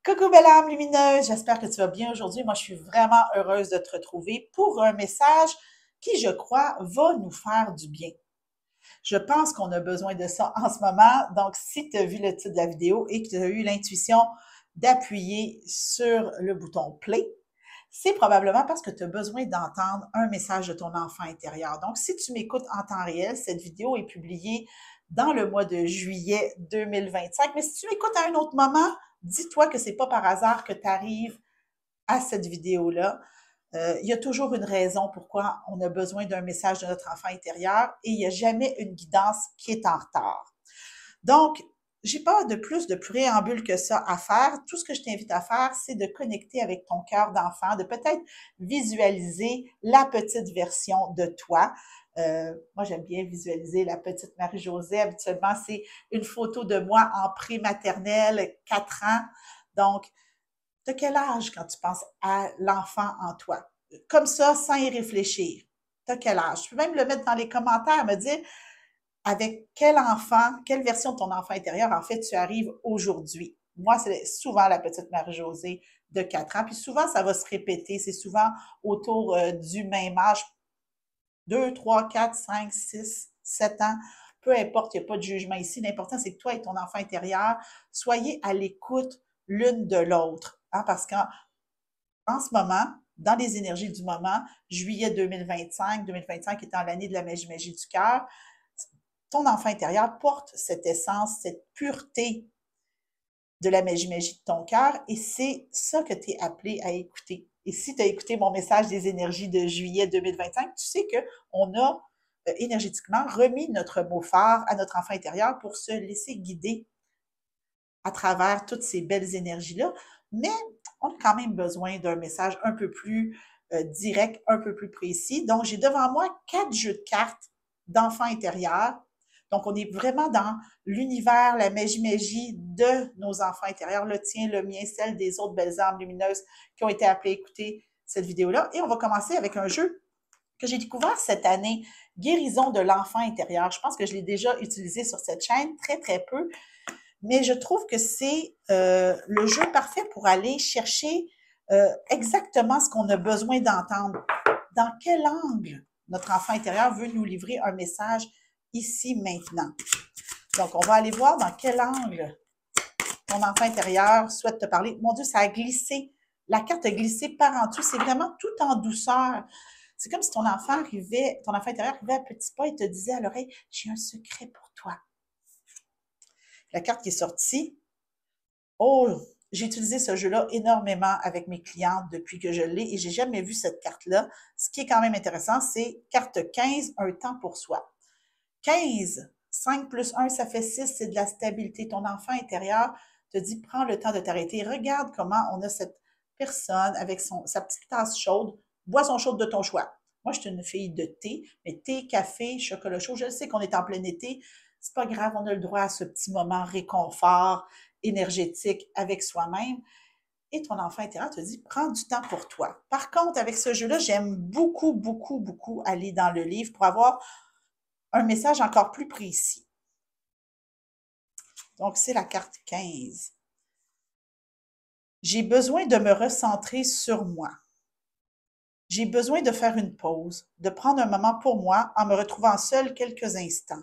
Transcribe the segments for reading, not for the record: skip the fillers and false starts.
Coucou belle âme lumineuse, j'espère que tu vas bien aujourd'hui. Moi, je suis vraiment heureuse de te retrouver pour un message qui, je crois, va nous faire du bien. Je pense qu'on a besoin de ça en ce moment. Donc, si tu as vu le titre de la vidéo et que tu as eu l'intuition d'appuyer sur le bouton play, c'est probablement parce que tu as besoin d'entendre un message de ton enfant intérieur. Donc, si tu m'écoutes en temps réel, cette vidéo est publiée dans le mois de juillet 2025. Mais si tu m'écoutes à un autre moment, dis-toi que c'est pas par hasard que tu arrives à cette vidéo-là. Il y a toujours une raison pourquoi on a besoin d'un message de notre enfant intérieur et il n'y a jamais une guidance qui est en retard. Donc, j'ai pas de plus de préambule que ça à faire. Tout ce que je t'invite à faire, c'est de connecter avec ton cœur d'enfant, de peut-être visualiser la petite version de toi. Moi, j'aime bien visualiser la petite Marie-Josée. Habituellement, c'est une photo de moi en pré-maternelle, 4 ans. Donc, de quel âge quand tu penses à l'enfant en toi? Comme ça, sans y réfléchir. De quel âge? Tu peux même le mettre dans les commentaires, me dire avec quel enfant, quelle version de ton enfant intérieur, en fait, tu arrives aujourd'hui. Moi, c'est souvent la petite Marie-Josée de 4 ans. Puis souvent, ça va se répéter. C'est souvent autour du même âge. 2, 3, 4, 5, 6, 7 ans. Peu importe, il n'y a pas de jugement ici. L'important, c'est que toi et ton enfant intérieur, soyez à l'écoute l'une de l'autre. Hein, parce qu'en ce moment, dans les énergies du moment, juillet 2025 étant l'année de la magie du cœur, ton enfant intérieur porte cette essence, cette pureté de la magie de ton cœur et c'est ça que tu es appelé à écouter. Et si tu as écouté mon message des énergies de juillet 2025, tu sais qu'on a énergétiquement remis notre mot phare à notre enfant intérieur pour se laisser guider à travers toutes ces belles énergies-là. Mais on a quand même besoin d'un message un peu plus direct, un peu plus précis. Donc, j'ai devant moi 4 jeux de cartes d'enfant intérieur. Donc, on est vraiment dans l'univers, la magie de nos enfants intérieurs, le tien, le mien, celle des autres belles âmes lumineuses qui ont été appelées à écouter cette vidéo-là. Et on va commencer avec un jeu que j'ai découvert cette année, Guérison de l'enfant intérieur. Je pense que je l'ai déjà utilisé sur cette chaîne, très, très peu. Mais je trouve que c'est le jeu parfait pour aller chercher exactement ce qu'on a besoin d'entendre. Dans quel angle notre enfant intérieur veut nous livrer un message ici, maintenant. Donc, on va aller voir dans quel angle ton enfant intérieur souhaite te parler. Mon Dieu, ça a glissé. La carte a glissé par en dessous. C'est vraiment tout en douceur. C'est comme si ton enfant intérieur arrivait à petits pas et te disait à l'oreille, j'ai un secret pour toi. La carte qui est sortie, oh, j'ai utilisé ce jeu-là énormément avec mes clientes depuis que je l'ai et j'ai jamais vu cette carte-là. Ce qui est quand même intéressant, c'est carte 15, un temps pour soi. 15, 5 plus 1, ça fait 6, c'est de la stabilité. Ton enfant intérieur te dit, prends le temps de t'arrêter. Regarde comment on a cette personne avec sa petite tasse chaude, boisson chaude de ton choix. Moi, je suis une fille de thé, mais thé, café, chocolat chaud, je sais qu'on est en plein été. C'est pas grave, on a le droit à ce petit moment réconfort énergétique avec soi-même. Et ton enfant intérieur te dit, prends du temps pour toi. Par contre, avec ce jeu-là, j'aime beaucoup, beaucoup, beaucoup aller dans le livre pour avoir un message encore plus précis. Donc, c'est la carte 15. J'ai besoin de me recentrer sur moi. J'ai besoin de faire une pause, de prendre un moment pour moi en me retrouvant seule quelques instants.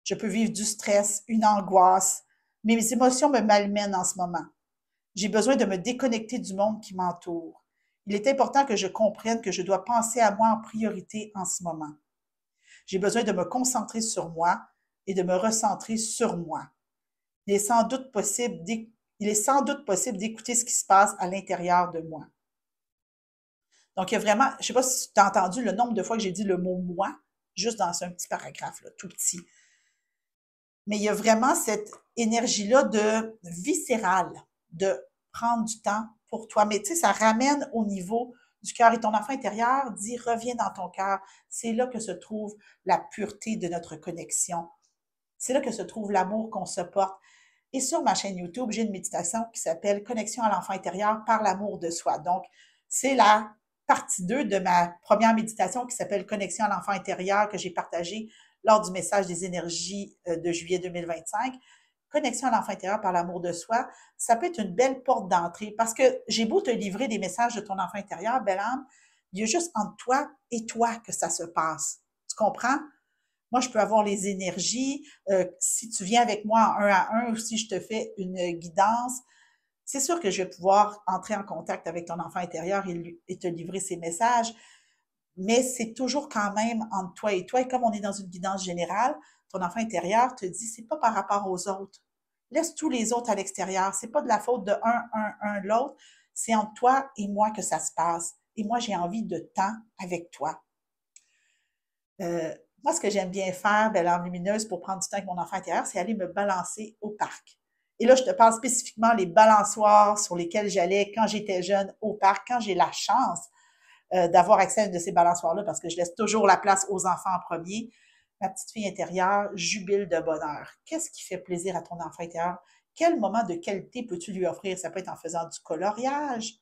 Je peux vivre du stress, une angoisse. Mes émotions me malmènent en ce moment. J'ai besoin de me déconnecter du monde qui m'entoure. Il est important que je comprenne que je dois penser à moi en priorité en ce moment. J'ai besoin de me concentrer sur moi et de me recentrer sur moi. Il est sans doute possible d'écouter ce qui se passe à l'intérieur de moi. Donc, il y a vraiment, je ne sais pas si tu as entendu le nombre de fois que j'ai dit le mot moi, juste dans un petit paragraphe, là, tout petit. Mais il y a vraiment cette énergie-là de viscérale, de prendre du temps pour toi. Mais tu sais, ça ramène au niveau du cœur. Et ton enfant intérieur dit, reviens dans ton cœur. C'est là que se trouve la pureté de notre connexion. C'est là que se trouve l'amour qu'on se porte. Et sur ma chaîne YouTube, j'ai une méditation qui s'appelle Connexion à l'enfant intérieur par l'amour de soi. Donc, c'est la partie 2 de ma première méditation qui s'appelle Connexion à l'enfant intérieur que j'ai partagée lors du message des énergies de juillet 2025. connexion à l'enfant intérieur par l'amour de soi, ça peut être une belle porte d'entrée parce que j'ai beau te livrer des messages de ton enfant intérieur, belle âme, il y a juste entre toi et toi que ça se passe. Tu comprends? Moi, je peux avoir les énergies. Si tu viens avec moi en un à un ou si je te fais une guidance, c'est sûr que je vais pouvoir entrer en contact avec ton enfant intérieur et te livrer ces messages, mais c'est toujours quand même entre toi et toi. Et comme on est dans une guidance générale, ton enfant intérieur te dit, c'est pas par rapport aux autres. Laisse tous les autres à l'extérieur. C'est pas de la faute de l'autre. C'est entre toi et moi que ça se passe. Et moi, j'ai envie de temps avec toi. Moi, ce que j'aime bien faire, belle âme lumineuse, pour prendre du temps avec mon enfant intérieur, c'est aller me balancer au parc. Et là, je te parle spécifiquement les balançoires sur lesquels j'allais quand j'étais jeune au parc, quand j'ai la chance d'avoir accès à une de ces balançoires-là, parce que je laisse toujours la place aux enfants en premier. Ma petite fille intérieure jubile de bonheur. Qu'est-ce qui fait plaisir à ton enfant intérieur? Quel moment de qualité peux-tu lui offrir? Ça peut être en faisant du coloriage.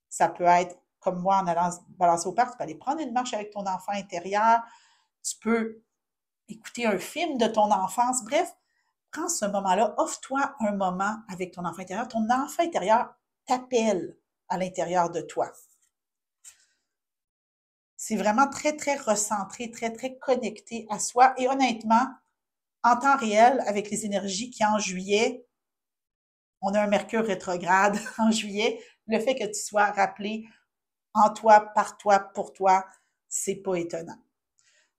Ça peut être, comme moi, en allant balancer au parc, tu peux aller prendre une marche avec ton enfant intérieur. Tu peux écouter un film de ton enfance. Bref, prends ce moment-là, offre-toi un moment avec ton enfant intérieur. Ton enfant intérieur t'appelle à l'intérieur de toi. C'est vraiment très, très recentré, très, très connecté à soi. Et honnêtement, en temps réel, avec les énergies qui en juillet, on a un Mercure rétrograde en juillet, le fait que tu sois rappelé en toi, par toi, pour toi, c'est pas étonnant.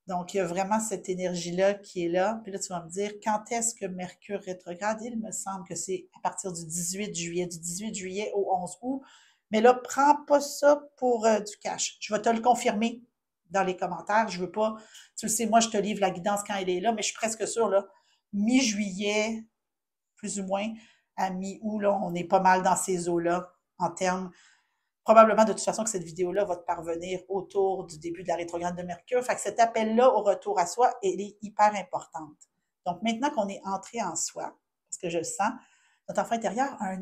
Donc, il y a vraiment cette énergie-là qui est là. Puis là, tu vas me dire, quand est-ce que Mercure rétrograde? Il me semble que c'est à partir du 18 juillet, du 18 juillet au 11 août. Mais là, prends pas ça pour du cash. Je vais te le confirmer dans les commentaires. Je veux pas, tu le sais, moi, je te livre la guidance quand elle est là, mais je suis presque sûre, là, mi-juillet, plus ou moins, à mi-août, là, on est pas mal dans ces eaux-là en termes probablement de toute façon que cette vidéo-là va te parvenir autour du début de la rétrograde de Mercure. Fait que cet appel-là au retour à soi, elle est hyper importante. Donc, maintenant qu'on est entré en soi, parce que je le sens, notre enfant intérieur a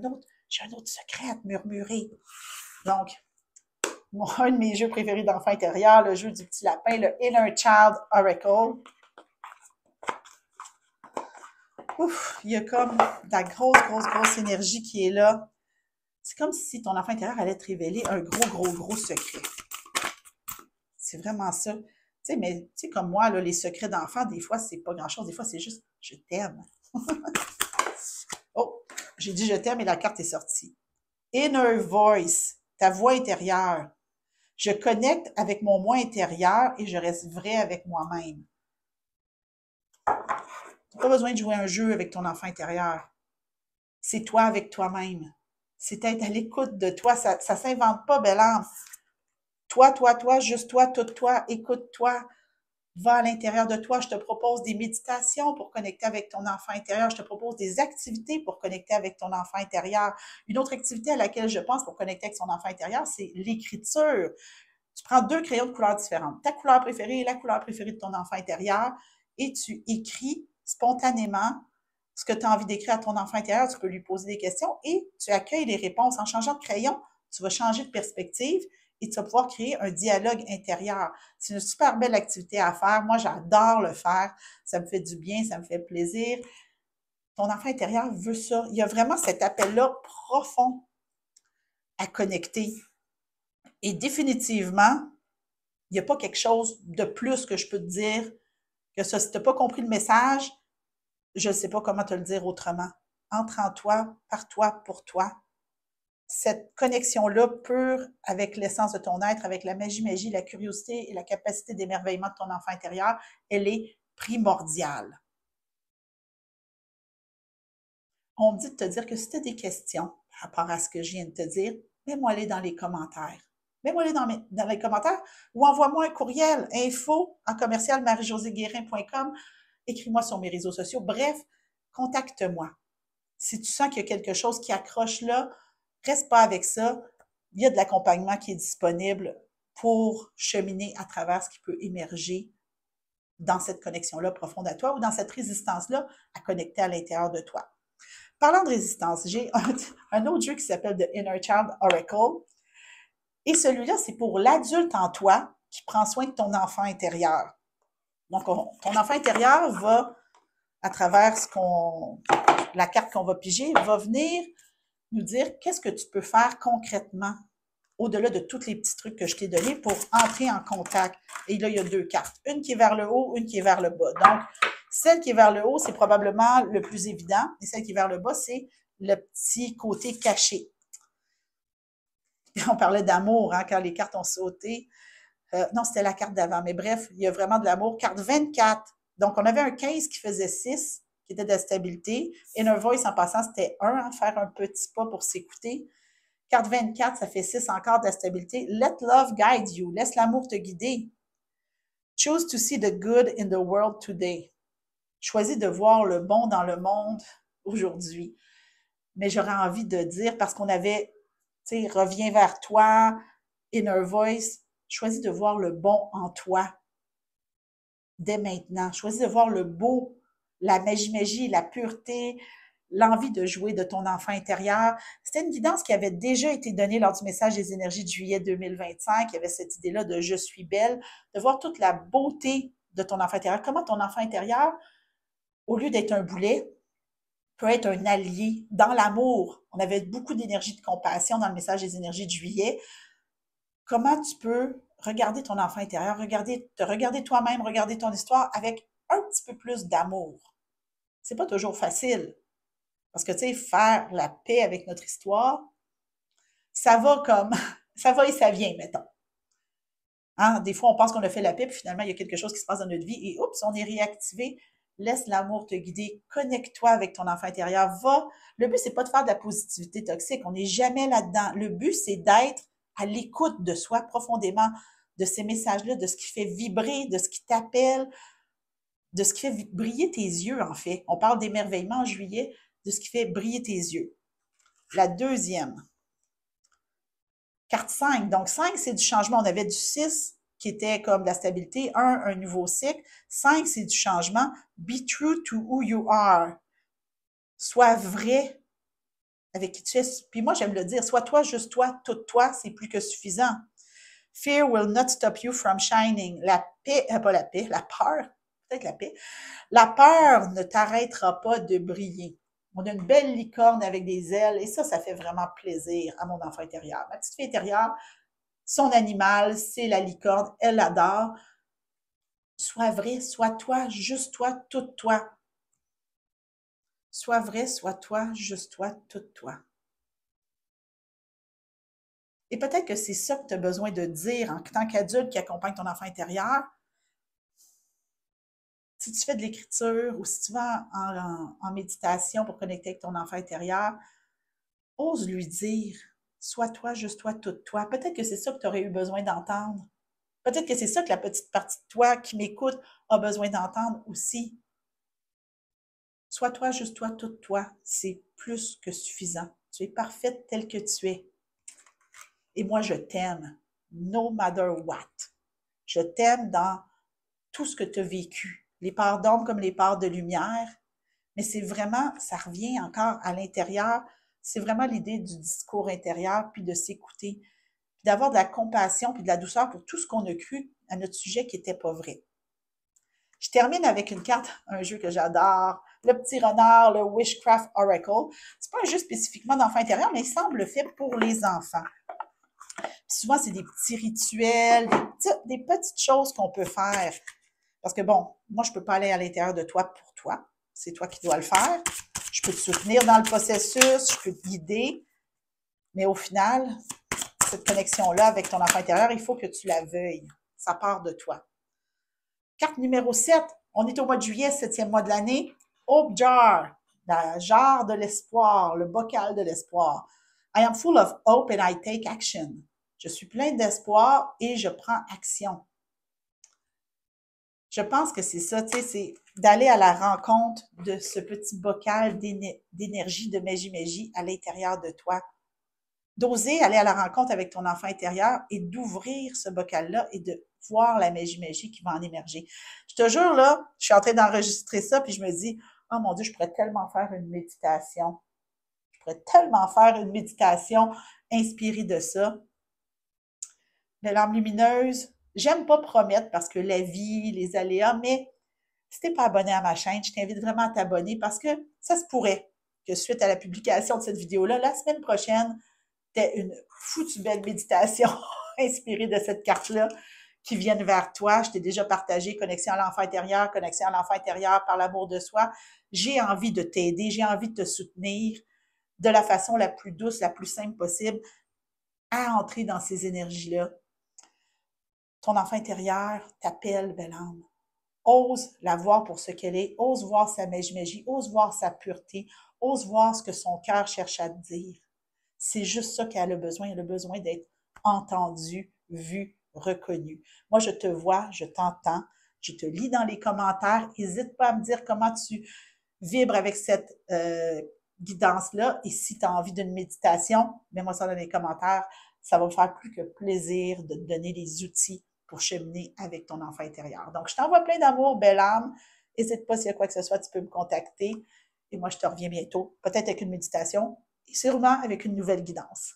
j'ai un autre secret à te murmurer. Donc, un de mes jeux préférés d'enfant intérieur, le jeu du petit lapin, le Inner Child Oracle. Ouf, il y a comme de la grosse énergie qui est là. C'est comme si ton enfant intérieur allait te révéler un gros secret. C'est vraiment ça. Tu sais, mais tu sais, comme moi, là, les secrets d'enfant, des fois, c'est pas grand-chose. Des fois, c'est juste « je t'aime ». Oh, j'ai dit « je t'aime » et la carte est sortie. Inner voice, ta voix intérieure. Je connecte avec mon moi intérieur et je reste vrai avec moi-même. Tu n'as pas besoin de jouer un jeu avec ton enfant intérieur. C'est toi avec toi-même. C'est être à l'écoute de toi. Ça ne s'invente pas, belle âme. Toi, juste toi, tout toi, écoute-toi. Va à l'intérieur de toi. Je te propose des méditations pour connecter avec ton enfant intérieur. Je te propose des activités pour connecter avec ton enfant intérieur. Une autre activité à laquelle je pense pour connecter avec son enfant intérieur, c'est l'écriture. Tu prends 2 crayons de couleurs différentes, ta couleur préférée et la couleur préférée de ton enfant intérieur, et tu écris spontanément ce que tu as envie d'écrire à ton enfant intérieur. Tu peux lui poser des questions et tu accueilles les réponses. En changeant de crayon, tu vas changer de perspective et tu vas pouvoir créer un dialogue intérieur. C'est une super belle activité à faire. Moi, j'adore le faire. Ça me fait du bien, ça me fait plaisir. Ton enfant intérieur veut ça. Il y a vraiment cet appel-là profond à connecter. Et définitivement, il n'y a pas quelque chose de plus que je peux te dire que ça. Si tu n'as pas compris le message, je ne sais pas comment te le dire autrement. Entre en toi, par toi, pour toi. Cette connexion-là pure avec l'essence de ton être, avec la magie, la curiosité et la capacité d'émerveillement de ton enfant intérieur, elle est primordiale. On me dit de te dire que si tu as des questions par rapport à ce que je viens de te dire, mets-moi-les dans les commentaires. Mets-moi-les dans les commentaires ou envoie-moi un courriel info@marijoséguérin.com. Écris-moi sur mes réseaux sociaux. Bref, contacte-moi. Si tu sens qu'il y a quelque chose qui accroche là, reste pas avec ça. Il y a de l'accompagnement qui est disponible pour cheminer à travers ce qui peut émerger dans cette connexion-là profonde à toi ou dans cette résistance-là à connecter à l'intérieur de toi. Parlant de résistance, j'ai un autre jeu qui s'appelle The Inner Child Oracle. Et celui-là, c'est pour l'adulte en toi qui prend soin de ton enfant intérieur. Donc, ton enfant intérieur va, à travers ce qu'on la carte qu'on va piger va venir nous dire qu'est-ce que tu peux faire concrètement au-delà de tous les petits trucs que je t'ai donnés pour entrer en contact. Et là, il y a 2 cartes. Une qui est vers le haut, une qui est vers le bas. Donc, celle qui est vers le haut, c'est probablement le plus évident. Et celle qui est vers le bas, c'est le petit côté caché. On parlait d'amour, hein, quand les cartes ont sauté. Non, c'était la carte d'avant. Mais bref, il y a vraiment de l'amour. Carte 24. Donc, on avait un 15 qui faisait 6, qui était de la stabilité. Inner Voice, en passant, c'était 1, hein, faire un petit pas pour s'écouter. Carte 24, ça fait 6 encore de la stabilité. Let love guide you. Laisse l'amour te guider. Choose to see the good in the world today. Choisis de voir le bon dans le monde aujourd'hui. Mais j'aurais envie de dire, parce qu'on avait, tu sais, reviens vers toi, inner voice, choisis de voir le bon en toi dès maintenant. Choisis de voir le beau, la magie, la pureté, l'envie de jouer de ton enfant intérieur. C'était une guidance qui avait déjà été donnée lors du message des énergies de juillet 2025. Il y avait cette idée-là de je suis belle, de voir toute la beauté de ton enfant intérieur. Comment ton enfant intérieur, au lieu d'être un boulet, peut être un allié dans l'amour. On avait beaucoup d'énergie de compassion dans le message des énergies de juillet. Comment tu peux regarder ton enfant intérieur, te regarder toi-même, regarder ton histoire avec un petit peu plus d'amour. C'est pas toujours facile. Parce que, tu sais, faire la paix avec notre histoire, ça va comme, ça va et ça vient, mettons. Hein? Des fois, on pense qu'on a fait la paix, puis finalement, il y a quelque chose qui se passe dans notre vie et oups, on est réactivé. Laisse l'amour te guider. Connecte-toi avec ton enfant intérieur. Va. Le but, c'est pas de faire de la positivité toxique. On n'est jamais là-dedans. Le but, c'est d'être à l'écoute de soi profondément, de ces messages-là, de ce qui fait vibrer, de ce qui t'appelle, de ce qui fait briller tes yeux, en fait. On parle d'émerveillement en juillet, de ce qui fait briller tes yeux. La deuxième, carte 5. Donc, 5, c'est du changement. On avait du 6 qui était comme de la stabilité. 1, un nouveau cycle. 5, c'est du changement. Be true to who you are. Sois vrai avec qui tu es. Puis moi, j'aime le dire. Sois toi, juste toi, tout toi, c'est plus que suffisant. Fear will not stop you from shining. La paix, pas la paix, la peur, peut-être la paix. La peur ne t'arrêtera pas de briller. On a une belle licorne avec des ailes et ça fait vraiment plaisir à mon enfant intérieur. Ma petite fille intérieure, son animal, c'est la licorne, elle l'adore. Sois vrai, sois toi, juste toi, tout toi. Sois vrai, sois toi, juste toi, tout toi. Et peut-être que c'est ça que tu as besoin de dire en tant qu'adulte qui accompagne ton enfant intérieur. Si tu fais de l'écriture ou si tu vas en méditation pour connecter avec ton enfant intérieur, ose lui dire, sois toi, juste toi, tout toi. Peut-être que c'est ça que tu aurais eu besoin d'entendre. Peut-être que c'est ça que la petite partie de toi qui m'écoute a besoin d'entendre aussi. Sois toi, juste toi, tout toi. C'est plus que suffisant. Tu es parfaite telle que tu es. Et moi, je t'aime, no matter what. Je t'aime dans tout ce que tu as vécu, les parts d'ombre comme les parts de lumière. Mais c'est vraiment, ça revient encore à l'intérieur. C'est vraiment l'idée du discours intérieur, puis de s'écouter, puis d'avoir de la compassion, puis de la douceur pour tout ce qu'on a cru à notre sujet qui n'était pas vrai. Je termine avec une carte, un jeu que j'adore, le petit renard, le Wishcraft Oracle. C'est pas un jeu spécifiquement d'enfant intérieur, mais il semble fait pour les enfants. Puis souvent, c'est des petits rituels, des petites choses qu'on peut faire. Parce que bon, moi, je peux pas aller à l'intérieur de toi pour toi. C'est toi qui dois le faire. Je peux te soutenir dans le processus, je peux te guider. Mais au final, cette connexion-là avec ton enfant intérieur, il faut que tu la veuilles. Ça part de toi. Carte numéro 7. On est au mois de juillet, 7e mois de l'année. Hope Jar, la jarre de l'espoir, le bocal de l'espoir. I am full of hope and I take action. Je suis plein d'espoir et je prends action. Je pense que c'est ça, tu sais, c'est d'aller à la rencontre de ce petit bocal d'énergie, de magie à l'intérieur de toi. D'oser aller à la rencontre avec ton enfant intérieur et d'ouvrir ce bocal-là et de voir la magie qui va en émerger. Je te jure, là, je suis en train d'enregistrer ça, puis je me dis, oh mon Dieu, je pourrais tellement faire une méditation. Je pourrais tellement faire une méditation inspirée de ça. Les lampes lumineuses, j'aime pas promettre parce que la vie, les aléas, mais si t'es pas abonné à ma chaîne, je t'invite vraiment à t'abonner parce que ça se pourrait que suite à la publication de cette vidéo-là, la semaine prochaine, tu aies une foutue belle méditation inspirée de cette carte-là qui vienne vers toi. Je t'ai déjà partagé connexion à l'enfant intérieur par l'amour de soi. J'ai envie de t'aider, j'ai envie de te soutenir de la façon la plus douce, la plus simple possible à entrer dans ces énergies-là. Ton enfant intérieur t'appelle, belle âme. Ose la voir pour ce qu'elle est, ose voir sa magie, ose voir sa pureté, ose voir ce que son cœur cherche à te dire. C'est juste ça qu'elle a besoin. Elle a besoin d'être entendue, vue, reconnue. Moi, je te vois, je t'entends, je te lis dans les commentaires. N'hésite pas à me dire comment tu vibres avec cette guidance-là. Et si tu as envie d'une méditation, mets-moi ça dans les commentaires. Ça va me faire plus que plaisir de te donner les outils pour cheminer avec ton enfant intérieur. Donc, je t'envoie plein d'amour, belle âme. N'hésite pas s'il y a quoi que ce soit, tu peux me contacter. Et moi, je te reviens bientôt, peut-être avec une méditation et sûrement avec une nouvelle guidance.